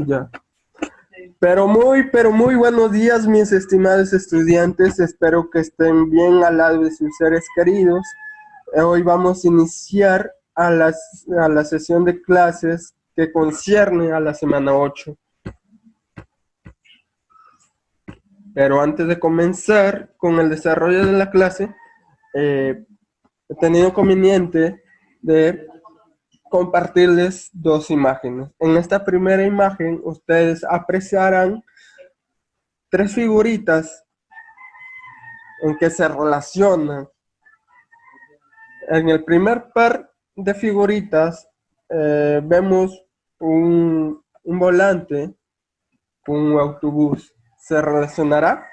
Ya. Pero muy buenos días, mis estimados estudiantes. Espero que estén bien al lado de sus seres queridos. Hoy vamos a iniciar a la sesión de clases que concierne a la semana 8. Pero antes de comenzar con el desarrollo de la clase, he tenido conveniente de compartirles dos imágenes. En esta primera imagen, ustedes apreciarán tres figuritas en que se relacionan. En el primer par de figuritas vemos un volante, un autobús. ¿Se relacionará?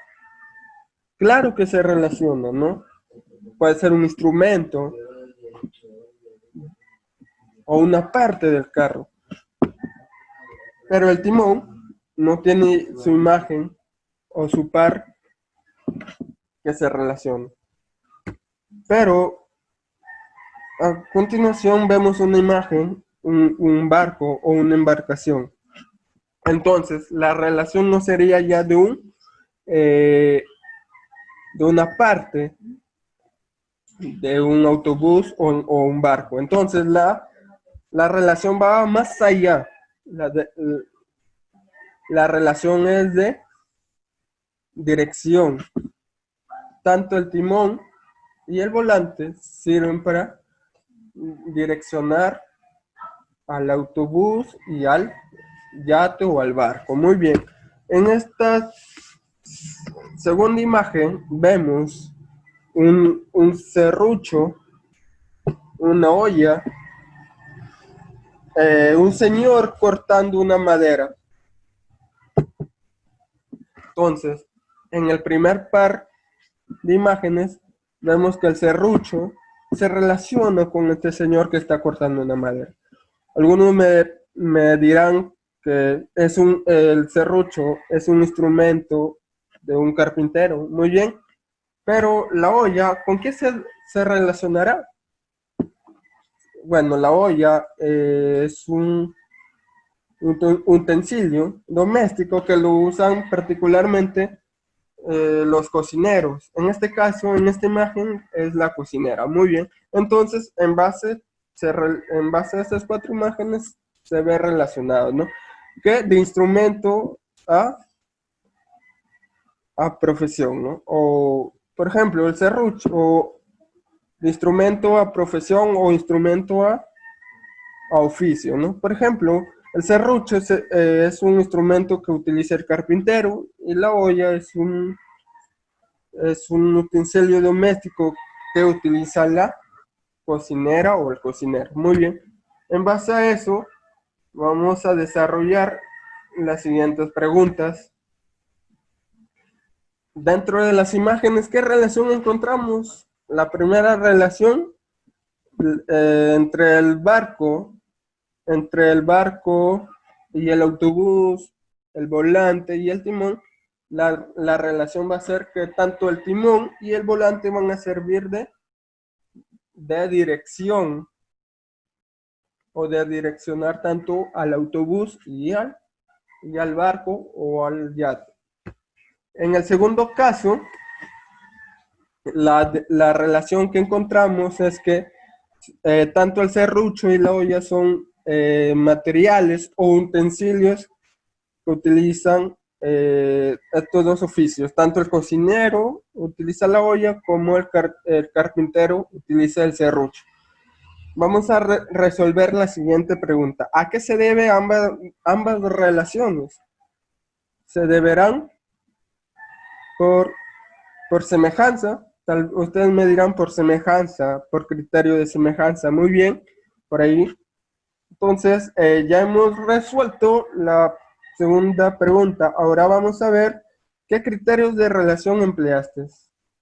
Claro que se relaciona, ¿no? Puede ser un instrumento o una parte del carro. Pero el timón no tiene su imagen o su par que se relaciona. Pero a continuación vemos una imagen, un barco o una embarcación. Entonces, la relación no sería ya de una parte de un autobús o un barco. Entonces, la relación va más allá. La relación es de dirección. Tanto el timón y el volante sirven para direccionar al autobús y al yate o al barco. Muy bien. En esta segunda imagen vemos un serrucho, una olla, un señor cortando una madera. Entonces, en el primer par de imágenes vemos que el serrucho se relaciona con este señor que está cortando una madera. Algunos me dirán que el serrucho es un instrumento de un carpintero. Muy bien. Pero la olla, ¿con qué se relacionará? Bueno, la olla es un utensilio doméstico que lo usan particularmente los cocineros. En este caso, en esta imagen, es la cocinera. Muy bien. Entonces, en base a estas cuatro imágenes, se ve relacionado, ¿no? Que de instrumento a profesión, ¿no? O, por ejemplo, el serrucho, o de instrumento a profesión o instrumento a oficio, ¿no? Por ejemplo, el serrucho es un instrumento que utiliza el carpintero y la olla es un utensilio doméstico que utiliza la cocinera o el cocinero. Muy bien. En base a eso, vamos a desarrollar las siguientes preguntas. Dentro de las imágenes, ¿qué relación encontramos? La primera relación entre el barco y el autobús, el volante y el timón. La relación va a ser que tanto el timón y el volante van a servir de dirección o de direccionar tanto al autobús y al barco o al yate. En el segundo caso, la relación que encontramos es que tanto el serrucho y la olla son materiales o utensilios que utilizan estos dos oficios. Tanto el cocinero utiliza la olla como el carpintero utiliza el serrucho. Vamos a resolver la siguiente pregunta. ¿A qué se deben ambas relaciones? Se deberán por semejanza. Ustedes me dirán por semejanza, por criterio de semejanza. Muy bien, por ahí. Entonces, ya hemos resuelto la segunda pregunta. Ahora vamos a ver qué criterios de relación empleaste.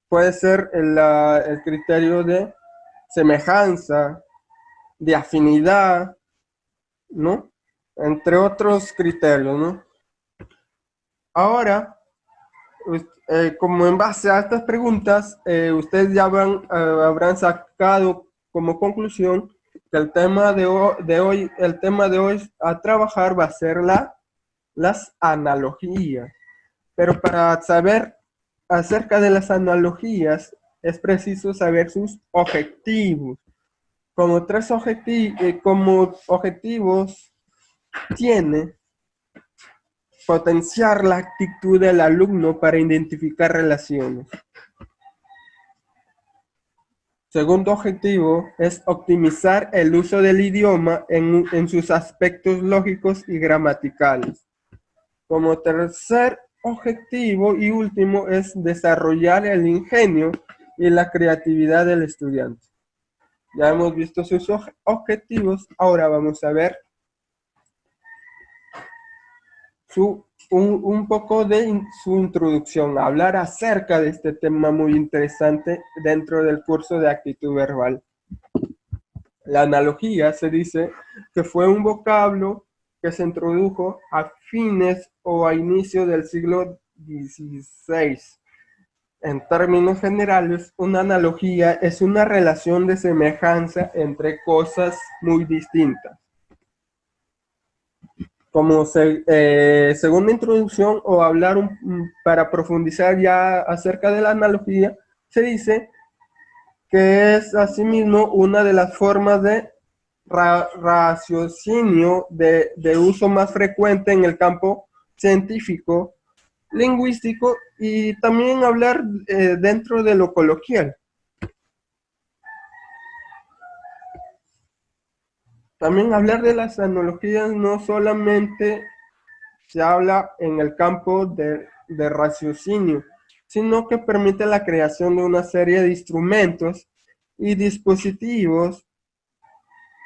Puede ser el criterio de semejanza, de afinidad, ¿no? Entre otros criterios, ¿no? Ahora, como en base a estas preguntas, ustedes ya habrán sacado como conclusión que el tema de hoy a trabajar va a ser las analogías. Pero para saber acerca de las analogías es preciso saber sus objetivos. Como objetivos tiene potenciar la actitud del alumno para identificar relaciones. Segundo objetivo es optimizar el uso del idioma en sus aspectos lógicos y gramaticales. Como tercer objetivo y último es desarrollar el ingenio y la creatividad del estudiante. Ya hemos visto sus objetivos, ahora vamos a ver un poco de su introducción, hablar acerca de este tema muy interesante dentro del curso de actitud verbal. La analogía se dice que fue un vocablo que se introdujo a fines o a inicios del siglo XVI. En términos generales, una analogía es una relación de semejanza entre cosas muy distintas. Como segunda introducción o hablar para profundizar ya acerca de la analogía, se dice que es asimismo una de las formas de raciocinio de uso más frecuente en el campo científico, lingüístico y también hablar dentro de lo coloquial. También hablar de las analogías no solamente se habla en el campo de raciocinio, sino que permite la creación de una serie de instrumentos y dispositivos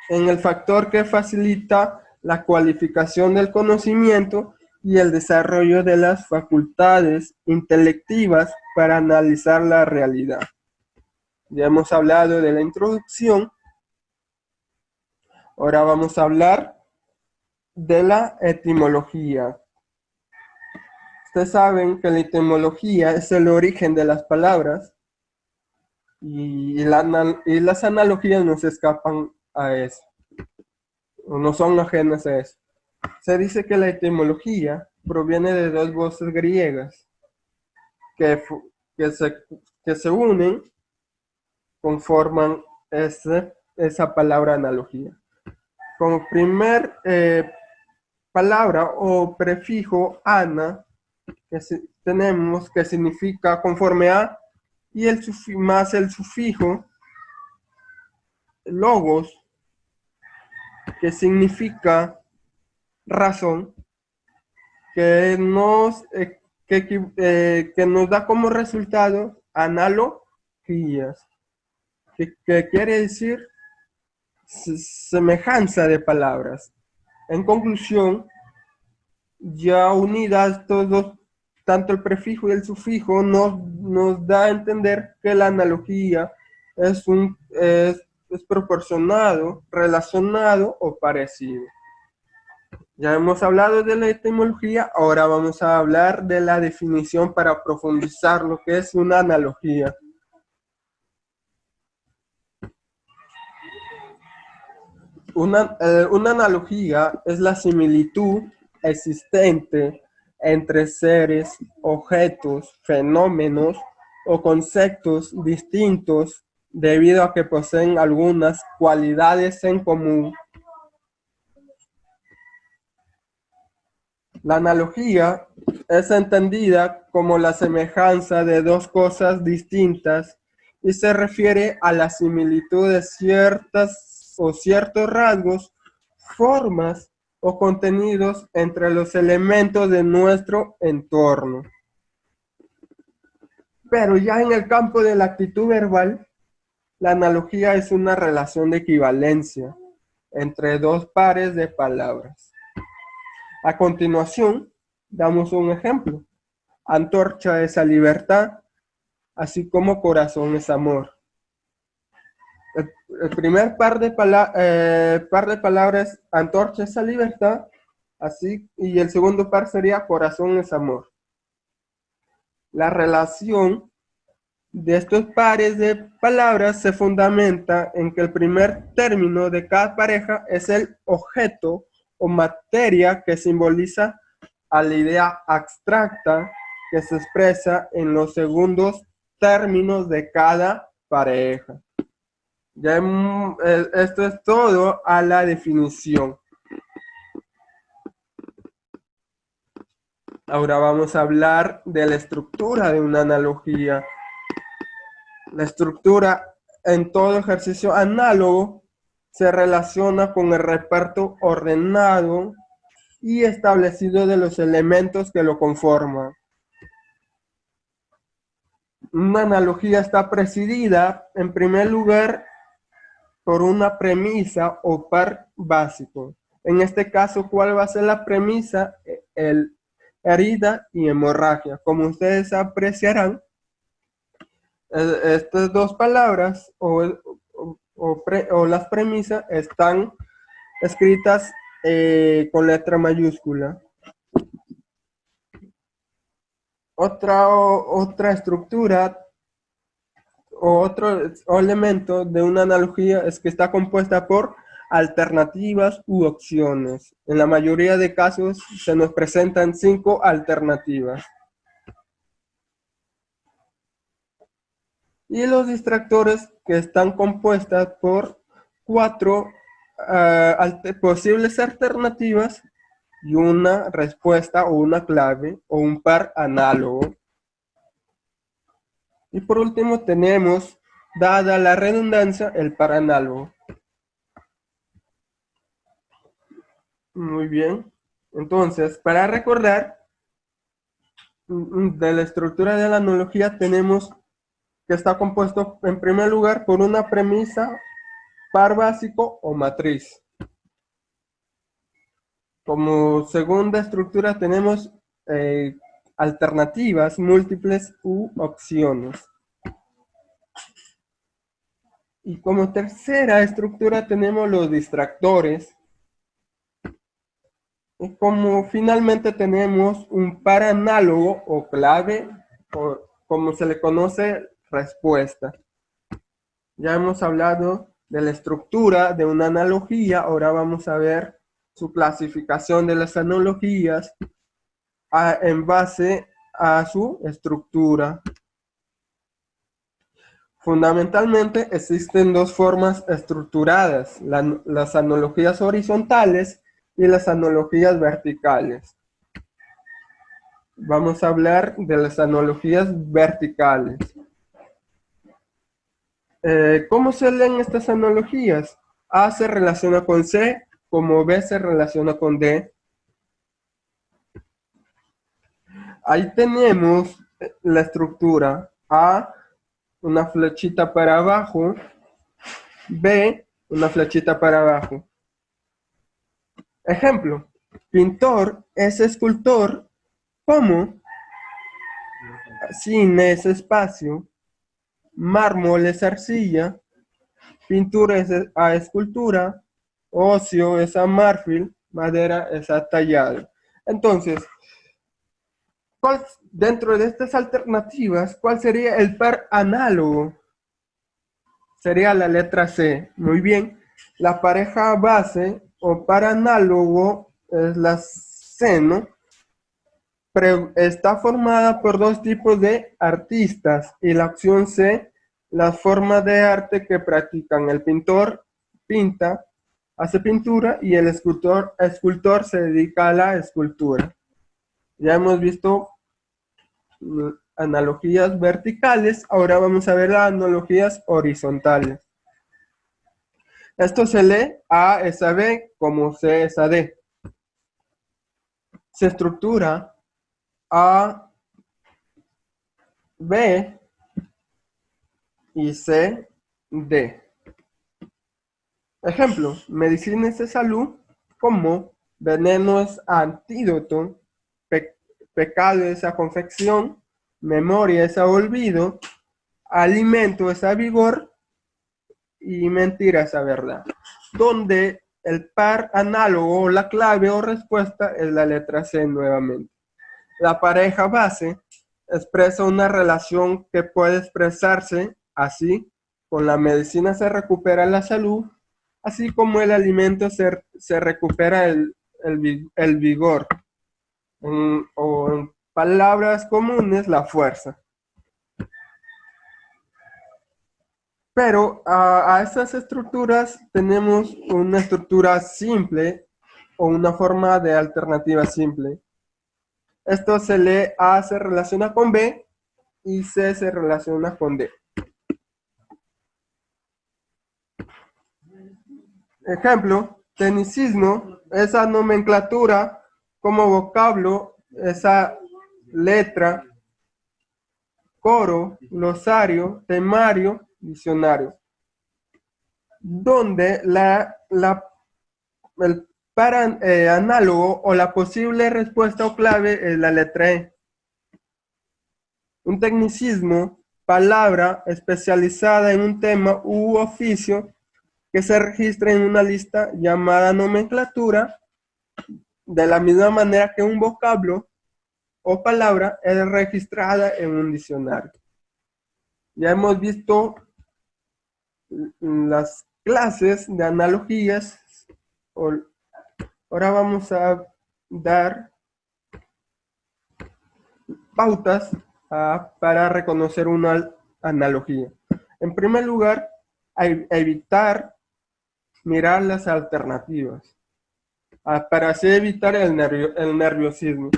en el factor que facilita la cualificación del conocimiento y el desarrollo de las facultades intelectivas para analizar la realidad. Ya hemos hablado de la introducción, ahora vamos a hablar de la etimología. Ustedes saben que la etimología es el origen de las palabras y las analogías no se escapan a eso, o no son ajenas a eso. Se dice que la etimología proviene de dos voces griegas que, que se unen, conforman esa palabra analogía. Como primer palabra o prefijo ana, tenemos que significa conforme a, y más el sufijo logos, que significa razón, que nos da como resultado analogías, que quiere decir semejanza de palabras. En conclusión, ya unidas todos, tanto el prefijo y el sufijo, nos da a entender que la analogía es proporcionado, relacionado o parecido. Ya hemos hablado de la etimología, ahora vamos a hablar de la definición para profundizar lo que es una analogía. Una analogía es la similitud existente entre seres, objetos, fenómenos o conceptos distintos debido a que poseen algunas cualidades en común. La analogía es entendida como la semejanza de dos cosas distintas y se refiere a la similitud de ciertos rasgos, formas o contenidos entre los elementos de nuestro entorno. Pero ya en el campo de la actitud verbal, la analogía es una relación de equivalencia entre dos pares de palabras. A continuación, damos un ejemplo. Antorcha es a libertad, así como corazón es amor. El primer par de palabras, antorcha es a libertad, así, y el segundo par sería corazón es amor. La relación de estos pares de palabras se fundamenta en que el primer término de cada pareja es el objeto o materia que simboliza a la idea abstracta que se expresa en los segundos términos de cada pareja. Esto es todo a la definición. Ahora vamos a hablar de la estructura de una analogía. La estructura en todo ejercicio análogo se relaciona con el reparto ordenado y establecido de los elementos que lo conforman. Una analogía está presidida, en primer lugar, por una premisa o par básico. En este caso, ¿cuál va a ser la premisa? El herida y hemorragia. Como ustedes apreciarán, estas dos palabras o las premisas están escritas con letra mayúscula. Otra estructura o otro elemento de una analogía es que está compuesta por alternativas u opciones. En la mayoría de casos se nos presentan 5 alternativas. Y los distractores que están compuestas por 4 posibles alternativas y una respuesta o una clave o un par análogo. Y por último tenemos, dada la redundancia, el par análogo. Muy bien. Entonces, para recordar de la estructura de la analogía, tenemos que está compuesto en primer lugar por una premisa, par básico o matriz. Como segunda estructura tenemos alternativas múltiples u opciones. Y como tercera estructura tenemos los distractores. Y como finalmente tenemos un par análogo o clave, o como se le conoce, respuesta. Ya hemos hablado de la estructura de una analogía, ahora vamos a ver su clasificación de las analogías en base a su estructura. Fundamentalmente existen dos formas estructuradas, las analogías horizontales y las analogías verticales. Vamos a hablar de las analogías verticales. ¿Cómo se leen estas analogías? A se relaciona con C, como B se relaciona con D. Ahí tenemos la estructura. A, una flechita para abajo. B, una flechita para abajo. Ejemplo, pintor es escultor, como cine es espacio, mármol es arcilla, pintura es a escultura, ocio es a marfil, madera es a tallado. Entonces, dentro de estas alternativas, ¿cuál sería el par análogo? Sería la letra C. Muy bien. La pareja base o par análogo es la seno. Pero está formada por dos tipos de artistas y la opción C, las formas de arte que practican. El pintor pinta, hace pintura y el escultor se dedica a la escultura. Ya hemos visto analogías verticales, ahora vamos a ver las analogías horizontales. Esto se lee A es a B como C es a D. Se estructura A, B y C, D. Ejemplo, medicina es de salud, como veneno es antídoto, pecado es a confección, memoria es a olvido, alimento es a vigor y mentira es a verdad. Donde el par análogo, la clave o respuesta es la letra C nuevamente. La pareja base expresa una relación que puede expresarse así: con la medicina se recupera la salud, así como el alimento se recupera el vigor, o en palabras comunes, la fuerza. Pero a estas estructuras tenemos una estructura simple o una forma de alternativa simple. Esto se lee: A se relaciona con B y C se relaciona con D. Ejemplo: tecnicismo, esa nomenclatura como vocablo, esa letra, coro, glosario, temario, diccionario, donde el análogo o la posible respuesta o clave es la letra E. Un tecnicismo, palabra especializada en un tema u oficio que se registra en una lista llamada nomenclatura, de la misma manera que un vocablo o palabra es registrada en un diccionario. Ya hemos visto las clases de analogías. Ahora vamos a dar pautas para reconocer una analogía. En primer lugar, evitar mirar las alternativas, para así evitar el nerviosismo.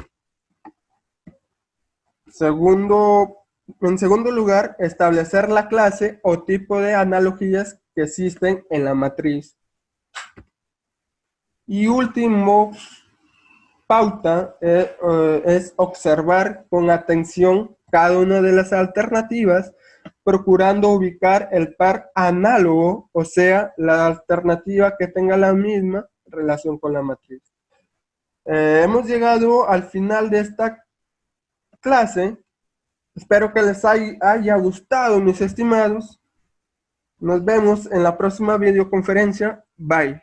En segundo lugar, establecer la clase o tipo de analogías que existen en la matriz. Y último pauta es observar con atención cada una de las alternativas, procurando ubicar el par análogo, o sea, la alternativa que tenga la misma relación con la matriz. Hemos llegado al final de esta clase. Espero que les haya gustado, mis estimados. Nos vemos en la próxima videoconferencia. Bye.